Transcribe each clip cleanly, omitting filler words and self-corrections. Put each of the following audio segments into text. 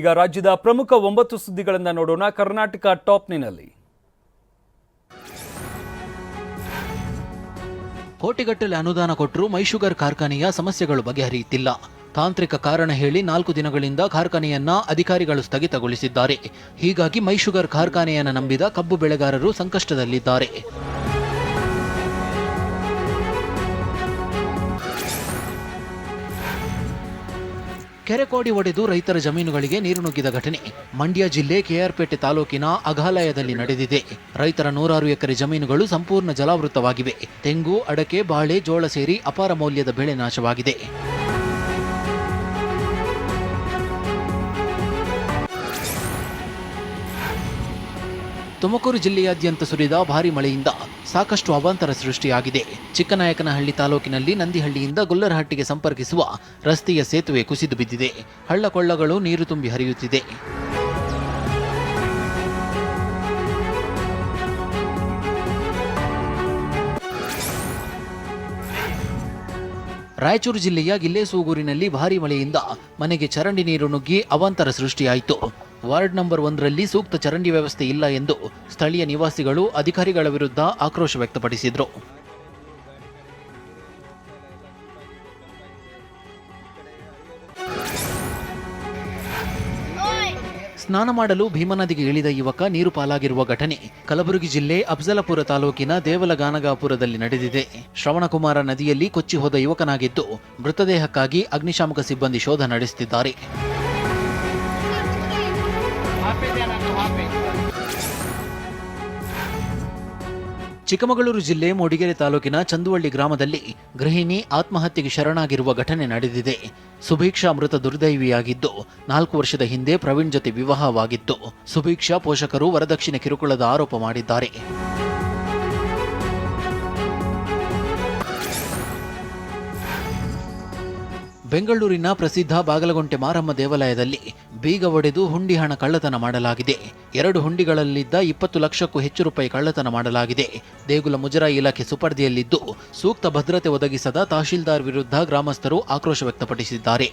ಈಗ ರಾಜ್ಯದ ಪ್ರಮುಖ 9 ಸುದ್ದಿಗಳನ್ನು ನೋಡೋಣ. ಕರ್ನಾಟಕ ಟಾಪ್ನಿನಲ್ಲಿ ಕೋಟಿಗಟ್ಟಲೆ ಅನುದಾನ ಕೊಟ್ಟರೂ ಮೈಶುಗರ್ ಕಾರ್ಖಾನೆಯ ಸಮಸ್ಯೆಗಳು ಬಗೆಹರಿಯುತ್ತಿಲ್ಲ. ತಾಂತ್ರಿಕ ಕಾರಣ ಹೇಳಿ 4 ದಿನಗಳಿಂದ ಕಾರ್ಖಾನೆಯನ್ನ ಅಧಿಕಾರಿಗಳು ಸ್ಥಗಿತಗೊಳಿಸಿದ್ದಾರೆ. ಹೀಗಾಗಿ ಮೈಶುಗರ್ ಕಾರ್ಖಾನೆಯನ್ನು ನಂಬಿದ ಕಬ್ಬು ಬೆಳೆಗಾರರು ಸಂಕಷ್ಟದಲ್ಲಿದ್ದಾರೆ. ಕೆರೆಕೋಡಿ ಒಡೆದು ರೈತರ ಜಮೀನುಗಳಿಗೆ ನೀರು ನುಗ್ಗಿದ ಘಟನೆ ಮಂಡ್ಯ ಜಿಲ್ಲೆ ಕೆಆರ್ಪೇಟೆ ತಾಲೂಕಿನ ಅಘಾಲಯದಲ್ಲಿ ನಡೆದಿದೆ. ರೈತರ 100 ಎಕರೆ ಜಮೀನುಗಳು ಸಂಪೂರ್ಣ ಜಲಾವೃತವಾಗಿವೆ. ತೆಂಗು, ಅಡಕೆ, ಬಾಳೆ, ಜೋಳ ಸೇರಿ ಅಪಾರ ಮೌಲ್ಯದ ಬೆಳೆ ನಾಶವಾಗಿದೆ. ತುಮಕೂರು ಜಿಲ್ಲೆಯಾದ್ಯಂತ ಸುರಿದ ಭಾರೀ ಮಳೆಯಿಂದ ಸಾಕಷ್ಟು ಅವಾಂತರ ಸೃಷ್ಟಿಯಾಗಿದೆ. ಚಿಕ್ಕನಾಯಕನಹಳ್ಳಿ ತಾಲೂಕಿನಲ್ಲಿ ನಂದಿಹಳ್ಳಿಯಿಂದ ಗೊಲ್ಲರಹಟ್ಟಿಗೆ ಸಂಪರ್ಕಿಸುವ ರಸ್ತೆಯ ಸೇತುವೆ ಕುಸಿದು ಬಿದ್ದಿದೆ. ಹಳ್ಳಕೊಳ್ಳಗಳು ನೀರು ತುಂಬಿ ಹರಿಯುತ್ತಿದೆ. ರಾಯಚೂರು ಜಿಲ್ಲೆಯ ಗಿಲ್ಲೇಸೂಗೂರಿನಲ್ಲಿ ಭಾರೀ ಮಳೆಯಿಂದ ಮನೆಗೆ ಚರಂಡಿ ನೀರು ನುಗ್ಗಿ ಅವಾಂತರ ಸೃಷ್ಟಿಯಾಯಿತು. ವಾರ್ಡ್ ನಂಬರ್ 1ರಲ್ಲಿ ಸೂಕ್ತ ಚರಂಡಿ ವ್ಯವಸ್ಥೆ ಇಲ್ಲ ಎಂದು ಸ್ಥಳೀಯ ನಿವಾಸಿಗಳು ಅಧಿಕಾರಿಗಳ ವಿರುದ್ಧ ಆಕ್ರೋಶ ವ್ಯಕ್ತಪಡಿಸಿದರು. ಸ್ನಾನ ಮಾಡಲು ಭೀಮಾ ನದಿಗೆ ಇಳಿದ ಯುವಕ ನೀರು ಪಾಲಾಗಿರುವ ಘಟನೆ ಕಲಬುರಗಿ ಜಿಲ್ಲೆ ಅಫ್ಜಲಪುರ ತಾಲೂಕಿನ ದೇವಲಗಾನಗಾಪುರದಲ್ಲಿ ನಡೆದಿದೆ. ಶ್ರವಣಕುಮಾರ ನದಿಯಲ್ಲಿ ಕೊಚ್ಚಿ ಹೋದ ಯುವಕನಾಗಿದ್ದು ಮೃತದೇಹಕ್ಕಾಗಿ ಅಗ್ನಿಶಾಮಕ ಸಿಬ್ಬಂದಿ ಶೋಧ ನಡೆಸುತ್ತಿದ್ದಾರೆ. ಚಿಕ್ಕಮಗಳೂರು ಜಿಲ್ಲೆ ಮೂಡಿಗೆರೆ ತಾಲೂಕಿನ ಚಂದುವಳ್ಳಿ ಗ್ರಾಮದಲ್ಲಿ ಗೃಹಿಣಿ ಆತ್ಮಹತ್ಯೆಗೆ ಶರಣಾಗಿರುವ ಘಟನೆ ನಡೆದಿದೆ. ಸುಭೀಕ್ಷಾ ಮೃತ ದುರ್ದೈವಿಯಾಗಿದ್ದು 4 ವರ್ಷದ ಹಿಂದೆ ಪ್ರವೀಣ್ ಜೊತೆ ವಿವಾಹವಾಗಿತ್ತು. ಸುಭೀಕ್ಷಾ ಪೋಷಕರು ವರದಕ್ಷಿಣೆ ಕಿರುಕುಳದ ಆರೋಪ ಮಾಡಿದ್ದಾರೆ. ಬೆಂಗಳೂರಿನ ಪ್ರಸಿದ್ಧ ಬಾಗಲಗುಂಟೆ ಮಾರಮ್ಮ ದೇವಾಲಯದಲ್ಲಿ ಬೀಗ ಒಡೆದು ಹುಂಡಿ ಹಣ ಕಳ್ಳತನ ಮಾಡಲಾಗಿದೆ. 2 ಹುಂಡಿಗಳಲ್ಲಿದ್ದ 20 ಲಕ್ಷಕ್ಕೂ ಹೆಚ್ಚು ರೂಪಾಯಿ ಕಳ್ಳತನ ಮಾಡಲಾಗಿದೆ. ದೇಗುಲ ಮುಜರಾಯಿ ಇಲಾಖೆ ಸುಪರ್ದಿಯಲ್ಲಿದ್ದು ಸೂಕ್ತ ಭದ್ರತೆ ಒದಗಿಸದ ತಹಶೀಲ್ದಾರ್ ವಿರುದ್ಧ ಗ್ರಾಮಸ್ಥರು ಆಕ್ರೋಶ ವ್ಯಕ್ತಪಡಿಸಿದ್ದಾರೆ.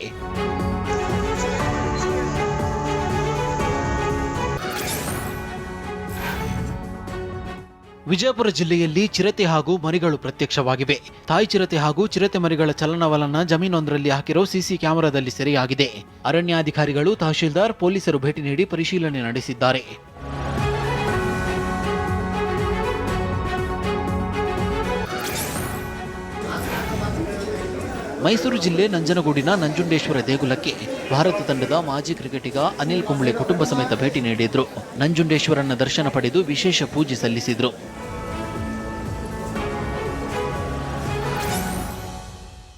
ವಿಜಯಪುರ ಜಿಲ್ಲೆಯಲ್ಲಿ ಚಿರತೆ ಹಾಗೂ ಮರಿಗಳು ಪ್ರತ್ಯಕ್ಷವಾಗಿವೆ. ತಾಯಿ ಚಿರತೆ ಹಾಗೂ ಚಿರತೆ ಮರಿಗಳ ಚಲನವಲನ ಜಮೀನೊಂದರಲ್ಲಿ ಹಾಕಿರೋ ಸಿಸಿ ಕ್ಯಾಮೆರಾದಲ್ಲಿ ಸೆರೆಯಾಗಿದೆ. ಅರಣ್ಯಾಧಿಕಾರಿಗಳು, ತಹಶೀಲ್ದಾರ್, ಪೊಲೀಸರು ಭೇಟಿ ನೀಡಿ ಪರಿಶೀಲನೆ ನಡೆಸಿದ್ದಾರೆ. ಮೈಸೂರು ಜಿಲ್ಲೆ ನಂಜನಗೂಡಿನ ನಂಜುಂಡೇಶ್ವರ ದೇಗುಲಕ್ಕೆ ಭಾರತ ತಂಡದ ಮಾಜಿ ಕ್ರಿಕೆಟಿಗ ಅನಿಲ್ ಕುಂಬ್ಳೆ ಕುಟುಂಬ ಸಮೇತ ಭೇಟಿ ನೀಡಿದ್ರು. ನಂಜುಂಡೇಶ್ವರನ ದರ್ಶನ ಪಡೆದು ವಿಶೇಷ ಪೂಜೆ ಸಲ್ಲಿಸಿದ್ರು.